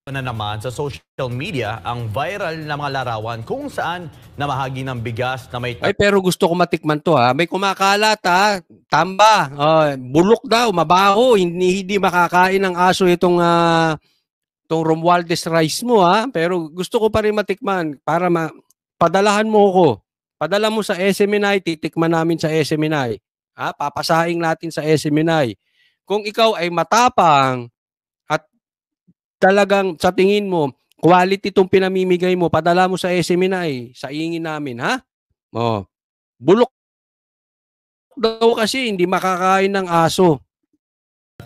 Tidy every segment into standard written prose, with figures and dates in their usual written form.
Na naman sa social media ang viral na mga larawan kung saan namahagi ng bigas na may Ay, pero gusto ko matikman to ha. May kumakalat ha. Tamba. Bulok daw, mabaho. Hindi makakain ng aso itong Romualdez rice mo ha. Pero gusto ko pa rin matikman para padalahan mo ko. Padala mo sa SMNI, titikman namin sa SMNI. Ha? Papasaing natin sa SMNI. Kung ikaw ay matapang at talagang sa tingin mo, quality itong pinamimigay mo, padala mo sa SMNI, sa ingin namin, ha? Bulok daw kasi hindi makakain ng aso.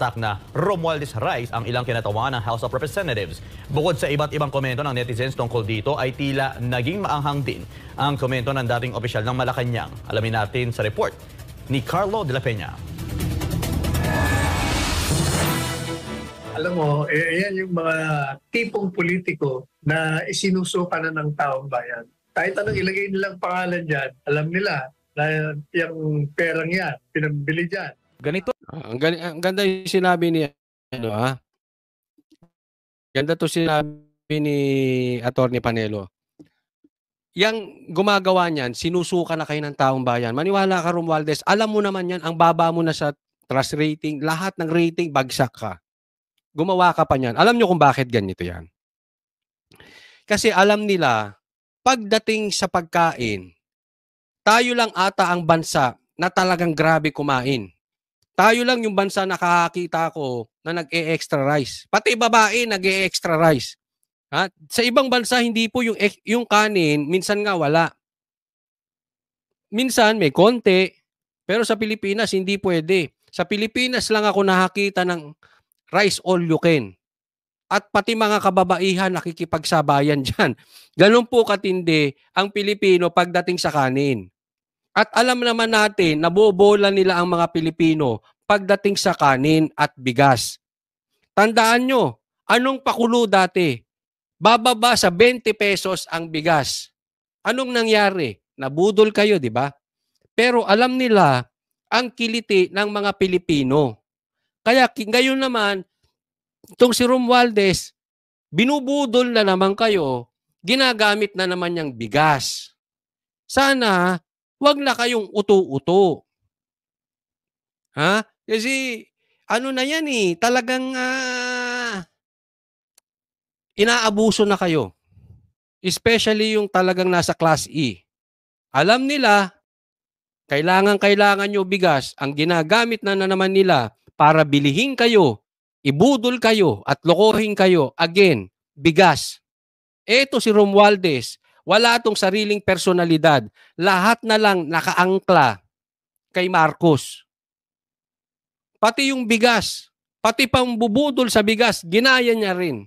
attack na Romualdez Rice ang ilang kinatawanan ng House of Representatives. Bukod sa iba't ibang komento ng netizens tungkol dito ay tila naging maanghang din ang komento ng dating opisyal ng Malacanang. Alamin natin sa report ni Carlo de la Peña. Alam mo, yan yung mga tipong politiko na isinusuka na ng taong bayan. Kahit anong ilagay nilang pangalan dyan, alam nila na yung perang yan, pinambili dyan. Ganito. Ang ganda yung sinabi ni Ganda to sinabi ni Attorney Panelo. Yang gumagawa niyan, sinusuka na kayo ng taong bayan. Maniwala ka, Romualdez, alam mo naman yan, ang baba mo na sa trust rating, lahat ng rating, bagsak ka. Gumawa ka pa niyan. Alam nyo kung bakit ganito yan. Kasi alam nila, pagdating sa pagkain, tayo lang ata ang bansa na talagang grabe kumain. Tayo lang yung bansa na nakakita ko na nag-e-extra rice. Pati babae nag-e-extra rice. Ha? Sa ibang bansa, hindi po yung kanin, minsan nga wala. Minsan may konti, pero sa Pilipinas hindi pwede. Sa Pilipinas lang ako nakakita ng rice all you can. At pati mga kababaihan nakikipagsabayan dyan. Ganun po katindi ang Pilipino pagdating sa kanin. At alam naman natin, nabobola nila ang mga Pilipino pagdating sa kanin at bigas. Tandaan nyo, anong pakulo dati? Bababa sa 20 pesos ang bigas. Anong nangyari? Nabudol kayo, di ba? Pero alam nila ang kiliti ng mga Pilipino. Kaya ngayon naman, itong si Romualdez, binubudol na naman kayo, ginagamit na naman niyang bigas. Sana, wag na kayong uto-uto. Ha? Kasi, ano na yan eh, talagang inaabuso na kayo. Especially yung talagang nasa class E. Alam nila, kailangan nyo bigas, ang ginagamit na naman nila para bilihin kayo, ibudol kayo at lokohin kayo, again, bigas. Eto si Romualdez, wala itong sariling personalidad. Lahat na lang nakaangkla kay Marcos. Pati yung bigas, pati pang bubudol sa bigas, ginaya niya rin.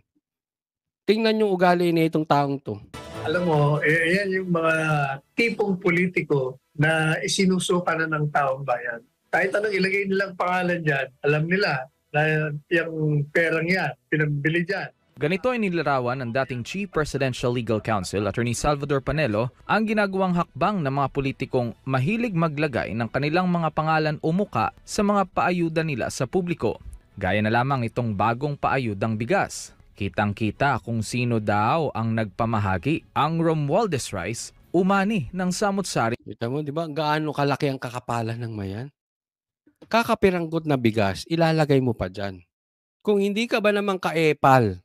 Tingnan yung ugali na itong taong to. Alam mo, yan yung mga tipong politiko na isinusuka na ng taong bayan. Kahit anong ilagay nilang pangalan dyan, alam nila na yung perang yan, pinambili dyan. Ganito ay nilarawan ng dating Chief Presidential Legal Counsel, Attorney Salvador Panelo, ang ginagawang hakbang ng mga politikong mahilig maglagay ng kanilang mga pangalan o muka sa mga paayuda nila sa publiko. Gaya na lamang itong bagong paayudang bigas. Kitang-kita kung sino daw ang nagpamahagi. Ang Romualdez Rice, umani ng samut-sari. Kita mo, di ba? Gaano kalaki ang kakapalan ng mayan? Kakapiranggot na bigas, ilalagay mo pa dyan. Kung hindi ka ba namang kaepal,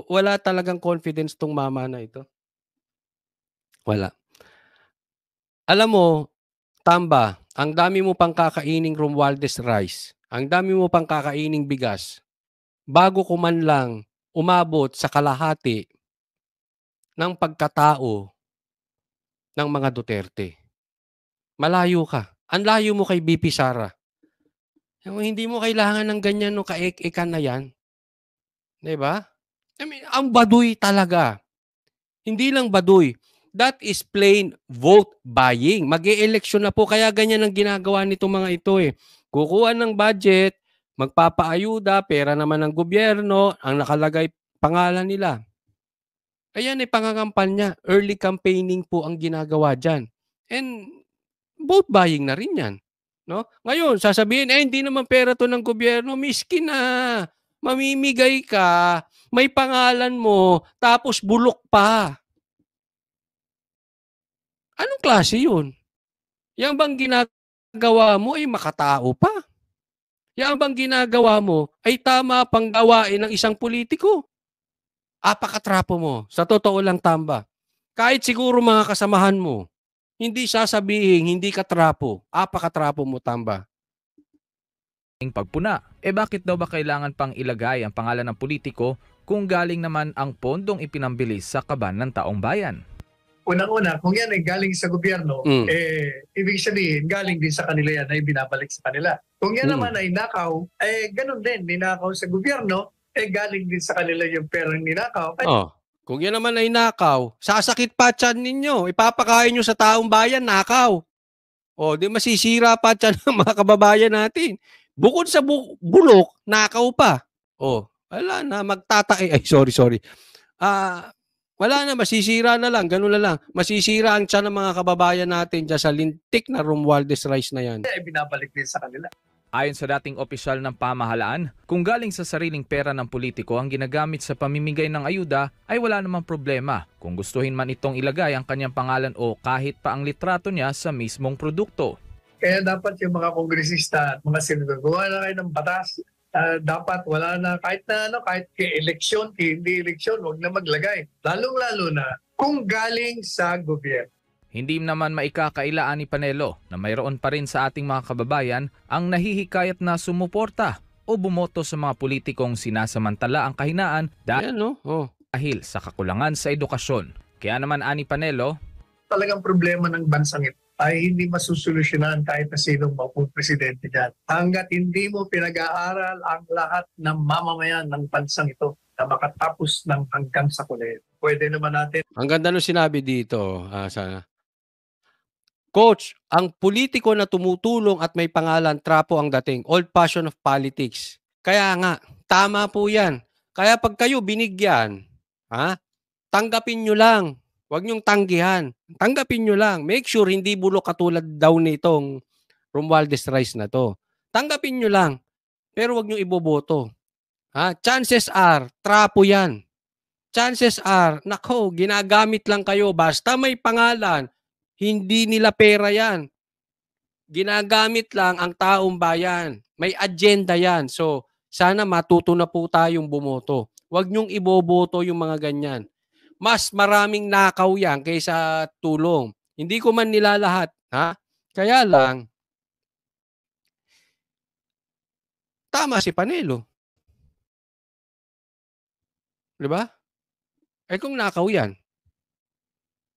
wala talagang confidence tong mama na ito. Wala. Alam mo, Tamba, ang dami mo pang kakaining Romualdez rice, ang dami mo pang kakaining bigas, bago ko man lang umabot sa kalahati ng pagkatao ng mga Duterte. Malayo ka. Ang layo mo kay BP Sara. Hindi mo kailangan ng ganyan no kaek-ekan na yan. Diba? I mean, ang baduy talaga. Hindi lang baduy. That is plain vote buying. Mag-e-eleksyon na po. Kaya ganyan ang ginagawa nitong mga ito eh. Kukuha ng budget, magpapaayuda, pera naman ng gobyerno, ang nakalagay pangalan nila. Ayan eh, pangangampanya. Early campaigning po ang ginagawa dyan. And vote buying na rin yan. No? Ngayon, sasabihin, hindi naman pera to ng gobyerno. Miskin na. Mamimigay ka, may pangalan mo, tapos bulok pa. Anong klase yun? Yang bang ginagawa mo ay makatao pa? Yang bang ginagawa mo ay tama pang gawain ng isang politiko? Apakatrapo mo. Sa totoo lang, Tamba. Kahit siguro mga kasamahan mo, hindi sasabihin, hindi ka trapo. Apakatrapo mo, Tamba. Pagpuna. Bakit daw ba kailangan pang ilagay ang pangalan ng politiko kung galing naman ang pondong ipinambilis sa kaban ng taong bayan? Unang-una, kung yan ay galing sa gobyerno, Mm. ibig sabihin, galing din sa kanila yan ay binabalik sa kanila. Kung yan Mm. naman ay nakaw, ganun din, ninakaw sa gobyerno, galing din sa kanila yung perang ninakaw. Oh, kung yan naman ay nakaw, sasakit pa tiyan ninyo. Ipapakain nyo sa taong bayan, nakaw. O, di masisira pa tiyan ng mga kababayan natin. Bukod sa bulok, nakaw pa. O, wala na, magtatake. Ay, sorry. Wala na, masisira na lang, ganun na lang. Masisira ang tiyan ng mga kababayan natin dyan sa lintik na Romualdez Rice na yan. Binabalik din sa kanila. Ayon sa dating opisyal ng pamahalaan, kung galing sa sariling pera ng politiko ang ginagamit sa pamimigay ng ayuda ay wala namang problema kung gustuhin man itong ilagay ang kanyang pangalan o kahit pa ang litrato niya sa mismong produkto. Kaya dapat yung mga kongresista at mga senador, gawa na kayo ng batas. Dapat wala na kahit eleksyon, hindi eleksyon, huwag na maglagay. Lalong-lalo na kung galing sa gobyerno. Hindi naman maikakailaan ni Panelo na mayroon pa rin sa ating mga kababayan ang nahihikayat na sumuporta o bumoto sa mga politikong sinasamantala ang kahinaan Yan, no? Oh. dahil sa kakulangan sa edukasyon. Kaya naman ani Panelo, Talagang problema ng bansang ito ay hindi masusolusyonan kahit na sinong maupong presidente dyan. Hanggat hindi mo pinag-aaral ang lahat ng mamamayan ng bansang ito na makatapos ng hanggang sa kulit. Pwede naman natin. Ang ganda nung sinabi dito, Coach, ang politiko na tumutulong at may pangalan, trapo ang dating. Old fashion of politics. Kaya nga, tama po yan. Kaya pag kayo binigyan, tanggapin nyo lang. Huwag nyong tanggihan. Tanggapin nyo lang. Make sure hindi bulok katulad daw nitong Romualdez Rice na to. Tanggapin nyo lang. Pero huwag nyo iboboto. Chances are, trapo yan. Chances are, nako, ginagamit lang kayo. Basta may pangalan, hindi nila pera yan. Ginagamit lang ang taong bayan. May agenda yan. So, sana matuto na po tayong bumoto. Huwag nyong iboboto yung mga ganyan. Mas maraming nakaw yan kaysa tulong. Hindi ko man nilalahat. Kaya lang, tama si Panelo. Diba? Kung nakaw yan.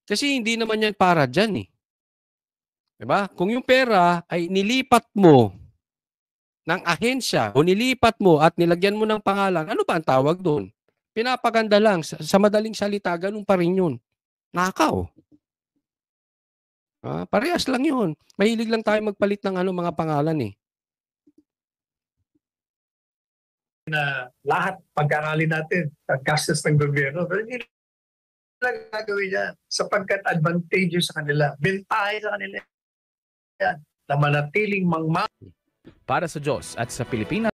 Kasi hindi naman yan para dyan eh. Diba? Kung yung pera ay nilipat mo ng ahensya o nilipat mo at nilagyan mo ng pangalan, ano ba ang tawag doon? Pinapaganda lang. Sa madaling salita, ganun pa rin yun. Nakaw. Parehas lang yun. Mahilig lang tayo magpalit ng mga pangalan eh. Na lahat pag-aralin natin ang gastos ng gobyerno. Pero hindi nila gagawin yan sapagkat advantageous sa kanila. Bentahe sa kanila yan na manatiling para sa Diyos at sa Pilipinas.